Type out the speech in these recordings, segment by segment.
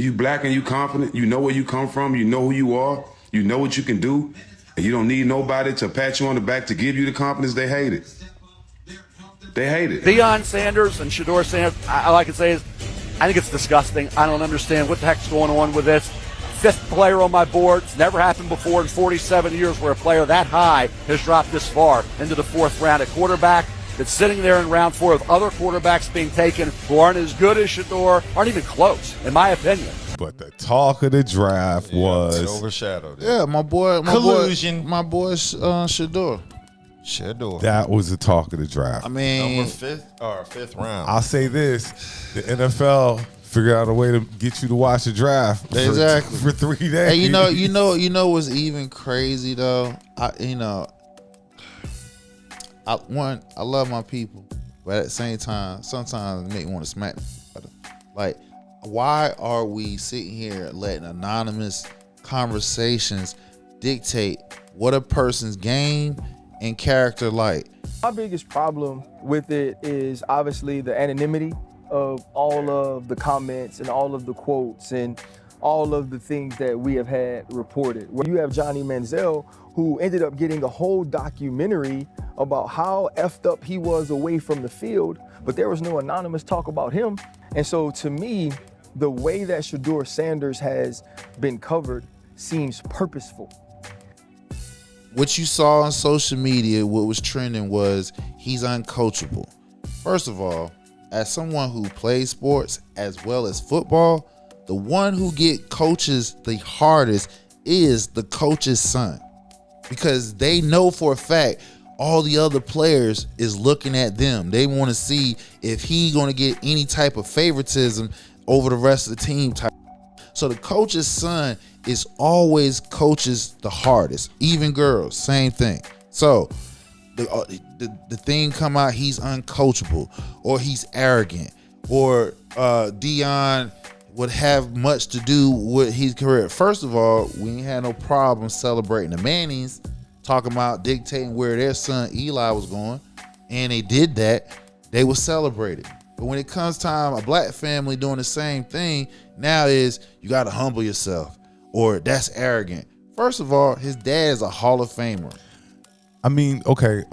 You black and you confident. You know where you come from. You know who you are. You know what you can do. And you don't need nobody to pat you on the back to give you the confidence. They hate it. They hate it. Deion Sanders and Shedeur Sanders, I like to say, I think it's disgusting. I don't understand what the heck's going on with this. Fifth player on my board. It's never happened before in 47 years where a player that high has dropped this far into the fourth round at quarterback. That's sitting there in round 4 with other quarterbacks being taken who aren't as good as Shedeur, aren't even close, in my opinion. But the talk of the draft was it overshadowed it. Yeah, my boy, collusion. Shedeur. That was the talk of the draft. I mean, number fifth round. I'll say this: the NFL figured out a way to get you to watch the draft for 3 days. Hey, you know what's even crazy though? I love my people, but at the same time, sometimes it make me want to smack them. Like, why are we sitting here letting anonymous conversations dictate what a person's game and character like? My biggest problem with it is obviously the anonymity of all of the comments and all of the quotes and all of the things that we have had reported. Where you have Johnny Manziel, who ended up getting a whole documentary about how effed up he was away from the field, but there was no anonymous talk about him. And so to me, the way that Shedeur Sanders has been covered seems purposeful. What you saw on social media, what was trending was he's uncoachable. First of all, as someone who plays sports as well as football, the one who get coaches the hardest is the coach's son, because they know for a fact all the other players is looking at them. They want to see if he going to get any type of favoritism over the rest of the team. So the coach's son is always coaches the hardest. Even girls, same thing. So the thing come out, he's uncoachable, or he's arrogant, or Deion would have much to do with his career. First of all, we ain't had no problem celebrating the Mannings, talking about dictating where their son Eli was going, and they did that. They were celebrated. But when it comes time, a black family doing the same thing, now is you got to humble yourself, or that's arrogant. First of all, his dad is a Hall of Famer. I mean, okay.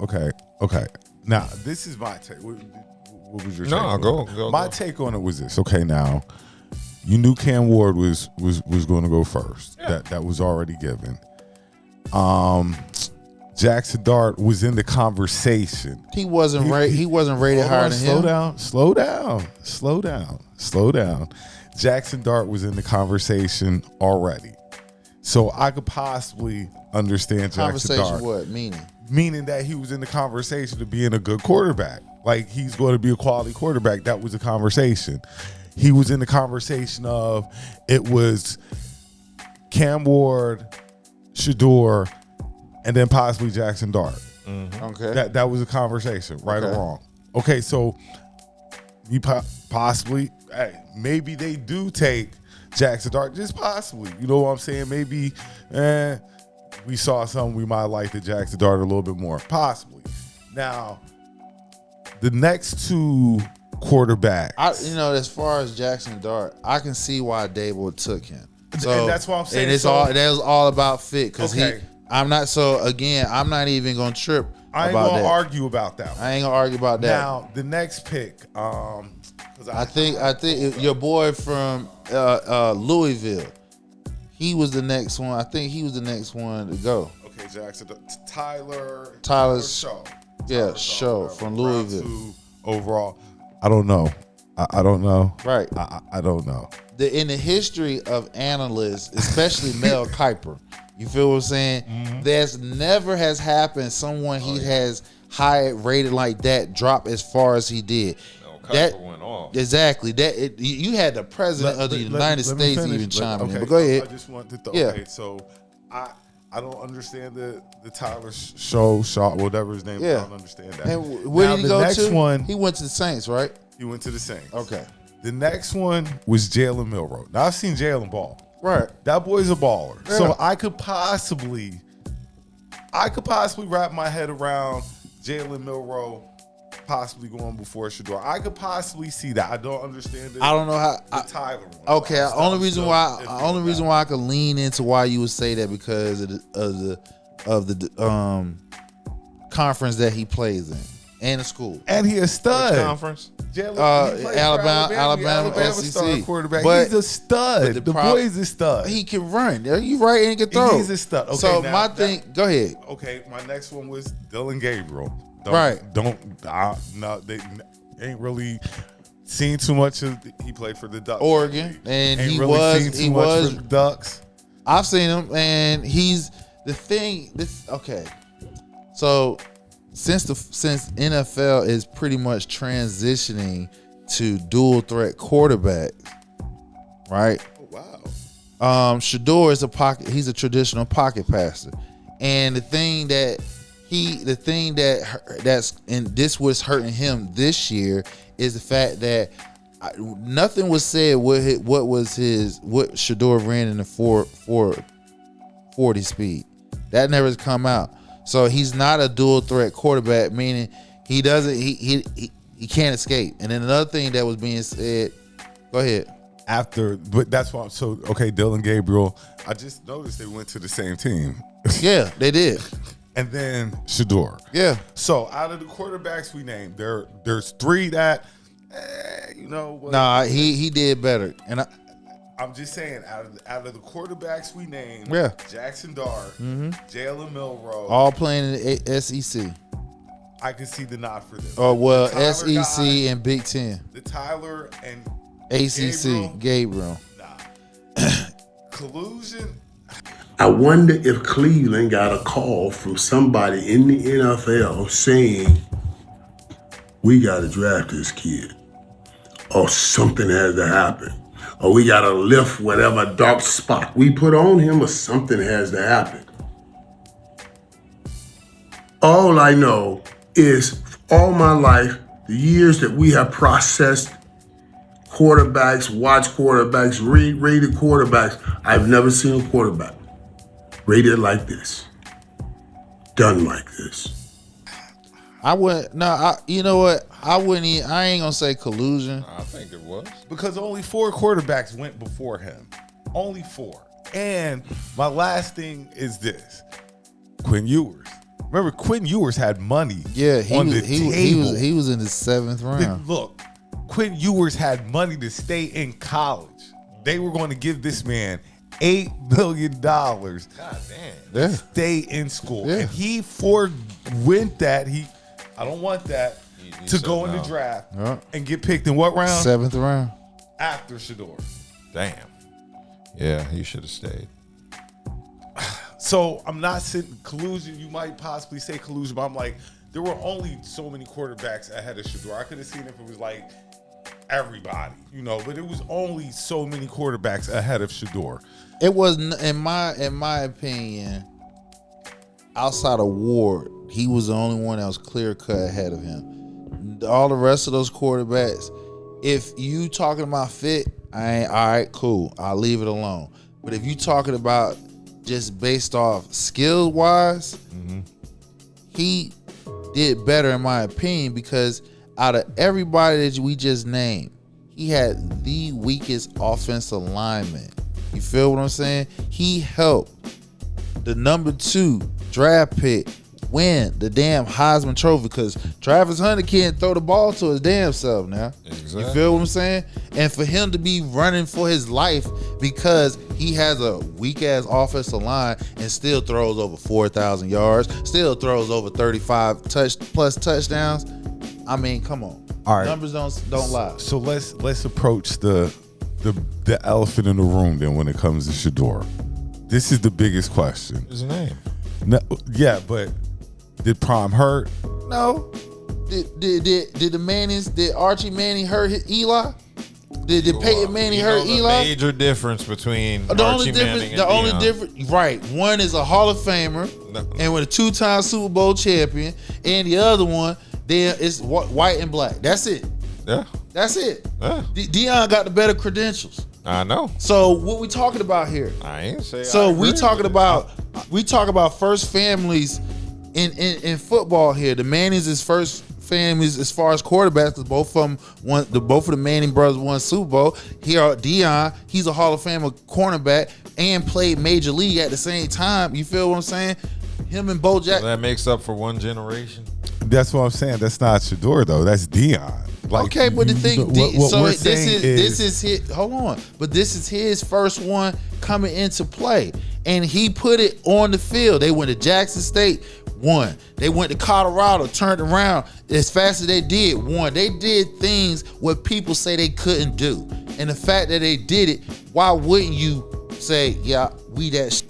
Now, this is my take. What was your take? No, go. My take on it was this. Okay, now, you knew Cam Ward was going to go first. Yeah. That was already given. Jackson Dart was in the conversation. He wasn't rated higher than him. Slow down. Jackson Dart was in the conversation already. So I could possibly understand Jackson Dart. Conversation what? Meaning? Meaning that he was in the conversation of being a good quarterback. Like, he's going to be a quality quarterback. That was a conversation. He was in the conversation of, it was Cam Ward, Shedeur, and then possibly Jackson Dart. Mm-hmm. Okay. That was a conversation, right or wrong. Okay, so you possibly, maybe they do take Jackson Dart, just possibly. You know what I'm saying? Maybe we saw something we might like the Jackson Dart a little bit more, possibly. Now, the next two quarterbacks, as far as Jackson Dart, I can see why Dable took him. So, and that's what I'm saying. And that was all about fit, because I'm not even gonna trip. I ain't gonna argue about that one. I ain't gonna argue about that. Now, the next pick, I think your boy from Louisville, he was the next one. I think he was the next one to go. Okay, Jackson, Tyler Shaw. Yeah, Shaw from Louisville. Overall, I don't know. I don't know. Right. I don't know. In the history of analysts, especially Mel Kiper, you feel what I'm saying? Mm-hmm. There's never has happened someone has high rated like that drop as far as he did. Kiper went off. Exactly. You had the president of the United States even chime in. But go ahead. I just wanted to okay, so I don't understand the Tyler Shaw, whatever his name is. I don't understand that. And where did he go to? One, he went to the Saints, right? He went to the Saints. Okay. The next one was Jalen Milroe. Now, I've seen Jalen ball. Right. That boy's a baller. Yeah. So I could possibly wrap my head around Jalen Milroe possibly going before Shedeur. I could possibly see that. I don't understand it. I don't know how. The Tyler one. Okay, only reason why I could lean into why you would say that because of the conference that he plays in and the school. And he a stud. Which conference? Alabama SEC quarterback. But he's a stud. The boy's a stud. He can run. You right, and he can throw. He's a stud. Okay, so now, my thing. Go ahead. Okay, my next one was Dylan Gabriel. They ain't really seen too much of. He played for the Ducks, Oregon, and ain't he really was seen too much for the Ducks. I've seen him, and he's the thing. Okay, so since NFL is pretty much transitioning to dual threat quarterbacks, right? Oh, wow. Shedeur is he's a traditional pocket passer, and the thing this was hurting him this year is the fact that nothing was said what Shedeur ran in the 440 speed. That never has come out. So he's not a dual threat quarterback, meaning he can't escape. And then another thing that was being said, go ahead. But that's why. So okay, Dylan Gabriel. I just noticed they went to the same team. Yeah, they did. And then Shedeur. Yeah. So out of the quarterbacks we named, there's three that, Nah, he did better. And I'm just saying, out of the quarterbacks we named, Yeah. Jackson Dart, Jalen Milroe, all playing in the SEC. I can see the nod for this. Oh, well, The Tyler SEC guy, and Big Ten. the Tyler and ACC, Gabriel. nah. Collusion. I wonder if Cleveland got a call from somebody in the NFL saying, we got to draft this kid, or something has to happen, or we got to lift whatever dark spot we put on him, or something has to happen. All I know is all my life, the years that we have processed quarterbacks, watched quarterbacks, rated quarterbacks, I've never seen a quarterback rated like this, done like this. You know what? I ain't gonna say collusion. I think it was. Because only 4 quarterbacks went before him. Only 4. And my last thing is this. Quinn Ewers. Remember, Quinn Ewers had money Yeah, on the table. he was in the 7th round. Look, Quinn Ewers had money to stay in college. They were going to give this man $8 million God damn. Yeah. stay in school. Yeah. And he forewent that. I don't want that He to said go in the no. draft Yeah. and get picked in what round? 7th round. After Shedeur. Damn. Yeah, he should have stayed. So I'm not sitting collusion. You might possibly say collusion, but I'm like, there were only so many quarterbacks ahead of Shedeur. I could have seen if it was like everybody, but it was only so many quarterbacks ahead of Shedeur. It was, in my opinion, outside of Ward, he was the only one that was clear cut ahead of him. All the rest of those quarterbacks, if you talking about fit, all right, cool. I'll leave it alone. But if you talking about just based off skill wise, he did better in my opinion, because out of everybody that we just named, he had the weakest offensive lineman. You feel what I'm saying? He helped the number 2 draft pick win the damn Heisman Trophy, because Travis Hunter can't throw the ball to his damn self now. Exactly. You feel what I'm saying? And for him to be running for his life because he has a weak-ass offensive line and still throws over 4,000 yards, still throws over 35 plus touchdowns, I mean, come on. All right. Numbers don't lie. So let's approach the elephant in the room then when it comes to Shedeur. This is the biggest question. His name. No, yeah, but did Prime hurt? No. Did Archie Manning hurt Eli? Did Peyton Manning hurt The Eli? major difference between The only Archie difference, Manning and the only Deion. difference, right? One is a Hall of Famer No. and with a 2-time Super Bowl champion, and the other one, then is white and black. That's it. Yeah, That's it. yeah. Deion got the better credentials. I know. So what we talking about here? I ain't say. So I we agree talking with about first families in football here. The Mannings is first families as far as quarterbacks, because both of the Manning brothers won Super Bowl. Here, Deion, he's a Hall of Famer cornerback and played Major League at the same time. You feel what I'm saying? Him and Bo Jack. So that makes up for one generation. That's what I'm saying. That's not Shedeur though. That's Deion. Like, Okay, but the thing, what so we're this saying is his. Hold on, but this is his first one coming into play, and he put it on the field. They went to Jackson State, won. They went to Colorado, turned around as fast as they did, won. They did things what people say they couldn't do, and the fact that they did it, why wouldn't you say, yeah, we that?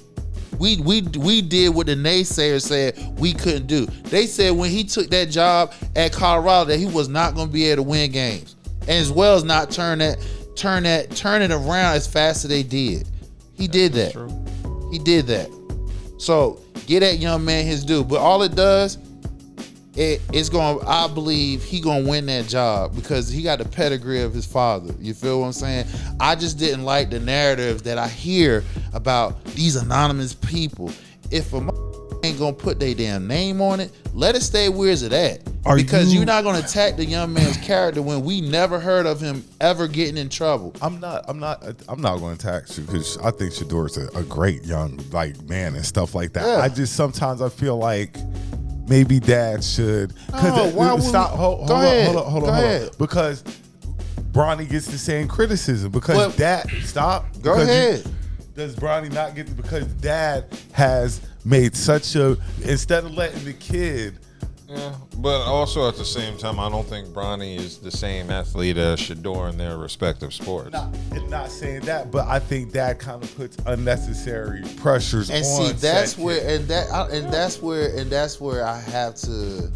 We did what the naysayers said we couldn't do. They said when he took that job at Colorado that he was not going to be able to win games, and as well as not turn it around as fast as they did. He did that. He did that. So get that young man his due. But all it does, it's going. I believe he gonna win that job because he got the pedigree of his father. You feel what I'm saying? I just didn't like the narrative that I hear about these anonymous people. If a ain't gonna put their damn name on it, let it stay where it's at. Because you're not gonna attack the young man's character when we never heard of him ever getting in trouble. I'm not going to attack you because I think Shedeur's a great young man and stuff like that. Yeah. I just sometimes I feel like maybe dad should. Hold on. Because Bronny gets the same criticism because dad Go ahead. Does Bronny not get because dad has made such a instead of letting the kid. Yeah, but also at the same time, I don't think Bronny is the same athlete as Shedeur in their respective sports. Not saying that, but I think that kind of puts unnecessary pressures on. And see, that's said where, kid. that's where I have to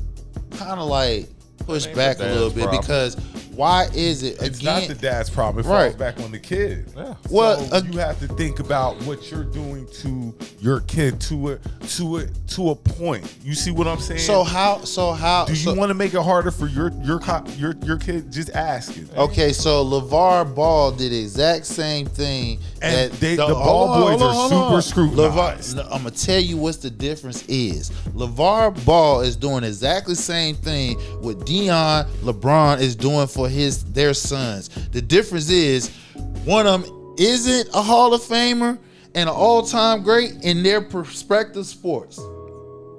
kind of like push back a little bit problem. Because why is it It's again? not the dad's problem. It Right. falls back on the kid. Yeah. Well, So you have to think about what you're doing to your kid to a point. You see what I'm saying? So how? Do you want to make it harder for your kid? Just asking. Okay, so LeVar Ball did the exact same thing. And that the ball boys are super scrutinized. I'm gonna tell you what the difference is. LeVar Ball is doing exactly the same thing what Deion, LeBron is doing for their sons. The difference is one of them isn't a Hall of Famer and an all-time great in their prospective sports.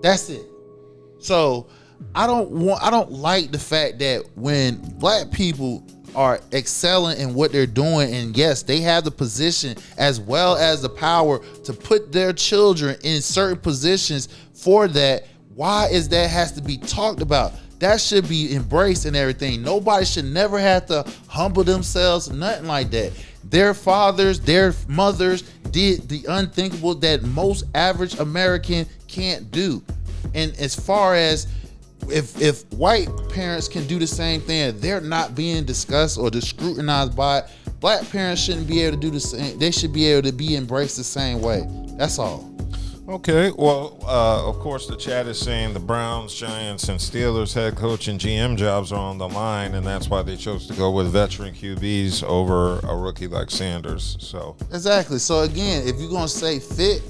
That's it. So I don't like the fact that when black people are excelling in what they're doing, and yes, they have the position as well as the power to put their children in certain positions for that. Why is that has to be talked about? That should be embraced and everything. Nobody should never have to humble themselves, nothing like that. Their fathers, their mothers did the unthinkable that most average American can't do. And as far as if white parents can do the same thing, they're not being discussed or scrutinized by it. Black parents shouldn't be able to do the same. They should be able to be embraced the same way. That's all. Okay, well, of course, the chat is saying the Browns, Giants, and Steelers head coach and GM jobs are on the line, and that's why they chose to go with veteran QBs over a rookie like Sanders. So Exactly. So again, if you're gonna say fit,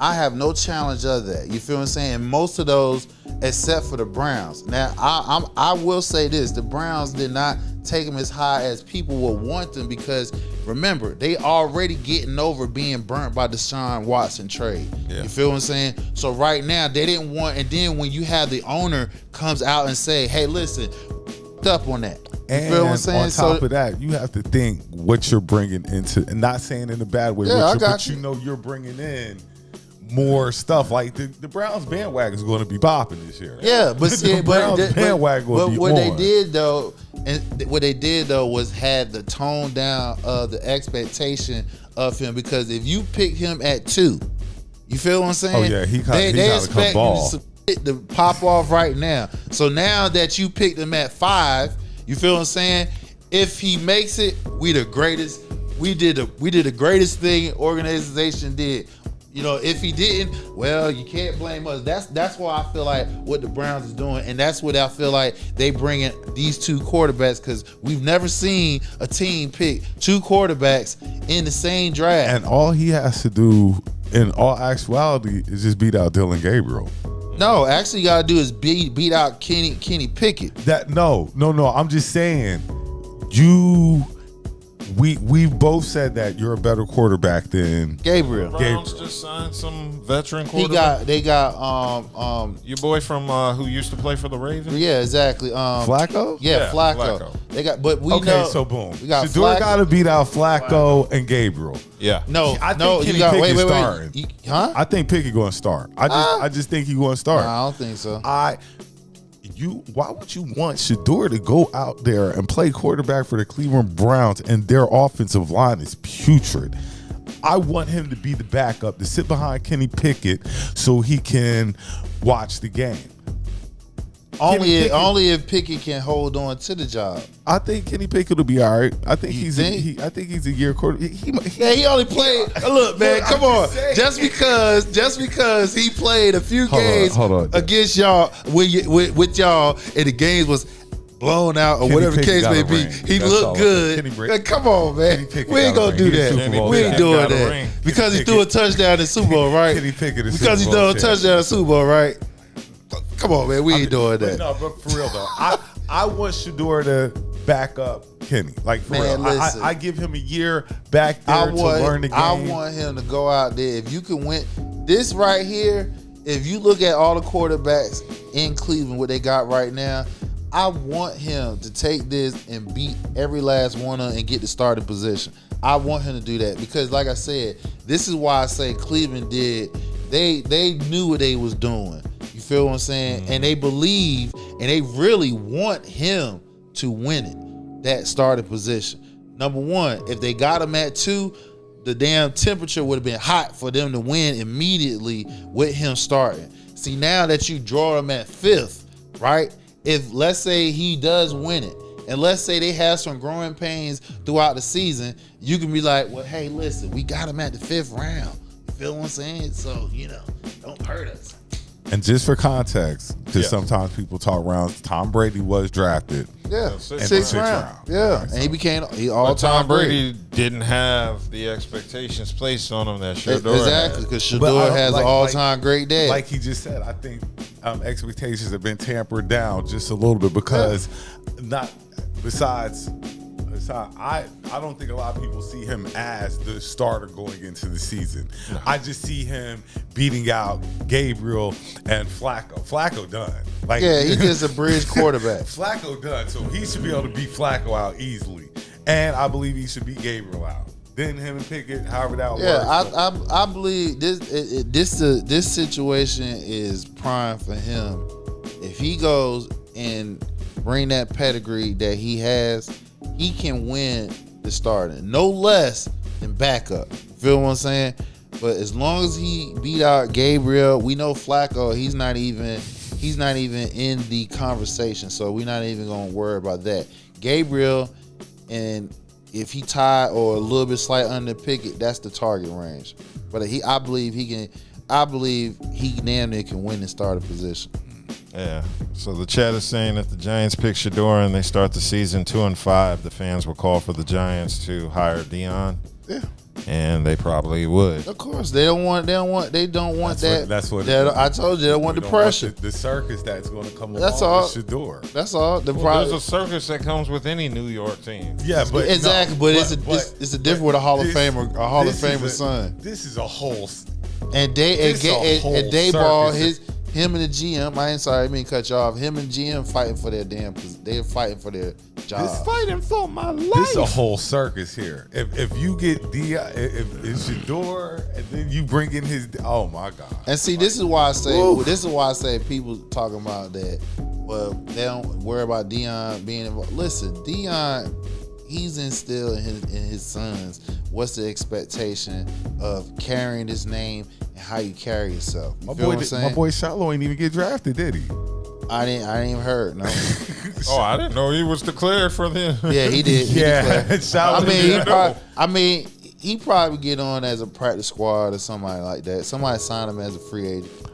I have no challenge of that. You feel what I'm saying? Most of those, except for the Browns. Now, I will say this: the Browns did not take them as high as people would want them because remember, they already getting over being burnt by Deshaun Watson trade. Yeah. You feel what I'm saying? So right now they didn't want, and then when you have the owner comes out and say, "Hey, listen, up on that." You And feel what I'm saying? on top of that, you have to think what you're bringing into, and not saying in a bad way, Yeah, but you know you're bringing in more stuff. Like the Browns bandwagon is going to be bopping this year. Yeah, but the Browns bandwagon will be what on. they did though, and what they did though was had the tone down of the expectation of him, because if you pick him at 2, you feel what I'm saying? Oh yeah, he they gotta expect come ball. you to pop off right now. So now that you picked him at 5, you feel what I'm saying? If he makes it, we the greatest. We did the greatest thing organization did. You know, if he didn't, well, you can't blame us. That's why I feel like what the Browns is doing, and that's what I feel like they bring in these 2 quarterbacks, because we've never seen a team pick 2 quarterbacks in the same draft. And all he has to do, in all actuality, is just beat out Dylan Gabriel. No, actually, you gotta do is beat out Kenny Pickett. No. I'm just saying, we both said that you're a better quarterback than Gabriel. Browns just signed some veteran quarterback. They got your boy from who used to play for the Ravens. Yeah, exactly. Flacco. Yeah, Flacco. They got, but we know. So boom. We got Shedeur got to beat out Flacco and Gabriel. Yeah. No, I think no, Kenny you got Pickett's wait. starting. Huh? I think Pickett going to start. I just think he's going to start. No, I don't think so. Why would you want Shedeur to go out there and play quarterback for the Cleveland Browns and their offensive line is putrid? I want him to be the backup, to sit behind Kenny Pickett so he can watch the game. Only if Pickett can hold on to the job. I think Kenny Pickett will be all right. I think You he's think? I think he's a year quarter. He only played. Look, man, come on. Just because he played a few games against y'all with y'all, and the games was blown out or Kenny whatever the Pickett case got may a be, ring. he That's looked all. good. Man, come on, man. We ain't gonna do that. We ain't doing that because he threw a touchdown in the Super Bowl, right? Kenny Pickett is Because he Super threw Bowl a touchdown in the Super Bowl, right? Come on, man. We ain't doing But that. no, but for real though, I want Shedeur to back up Kenny. Like for Man, real, listen. I give him a year back there to learn the game. I want him to go out there. If you can win this right here, if you look at all the quarterbacks in Cleveland, what they got right now, I want him to take this and beat every last one of them and get the starting position. I want him to do that because, like I said, this is why I say Cleveland did. They knew what they was doing. You feel what I'm saying? And they believe and they really want him to win it, that starting position. Number one, if they got him at 2, the damn temperature would have been hot for them to win immediately with him starting. See, now that you draw him at 5th, right? If let's say he does win it, and let's say they have some growing pains throughout the season, you can be like, well, hey, listen, we got him at the 5th round. You feel what I'm saying? So, don't hurt us. And just for context, because sometimes people talk around, Tom Brady was drafted. Yeah, in the 6th round. Yeah, and he became all-time Tom Brady didn't have the expectations placed on him that Shedeur exactly, because Shedeur has an all-time great day. Like he just said, I think expectations have been tampered down just a little bit because besides I don't think a lot of people see him as the starter going into the season. No. I just see him beating out Gabriel and Flacco. Flacco done. He's just a bridge quarterback. Flacco done, so he should be able to beat Flacco out easily. And I believe he should beat Gabriel out. Then him and Pickett, however that works. Yeah, I believe this situation is prime for him. If he goes and bring that pedigree that he has, he can win the starting, no less than backup. Feel what I'm saying? But as long as he beat out Gabriel, we know Flacco, he's not even in the conversation. So we're not even gonna worry about that. Gabriel, and if he tied or a little bit slight under Pickett, that's the target range. But I believe he damn near can win the starting position. Yeah. So the chat is saying that the Giants pick Shedeur and they start the season 2-5. The fans will call for the Giants to hire Deion. Yeah. And they probably would. Of course, they don't want that. That's what I told you. They don't want the pressure. The circus that's going to come along That's all. with Shedeur. That's all. There's a circus that comes with any New York team. Yeah, but exactly. No, but it's a different with a Hall of Famer, son. This is a whole. And Dayball, him and the GM. I didn't mean to cut you off. Him and GM fighting for their they're fighting for their job. This fighting for my life. This is a whole circus here. If you get if it's Shedeur and then you bring in his, oh my God. And see, this is why I say people talking about that. Well, they don't worry about Deion being involved. Listen, Deion, he's instilled in his sons what's the expectation of carrying his name and how you carry yourself. You feel what I'm saying? My boy Shiloh ain't even get drafted, did he? I didn't even heard. No. I didn't know he was declared for the. Yeah, he did. He he probably get on as a practice squad or somebody like that. Somebody sign him as a free agent.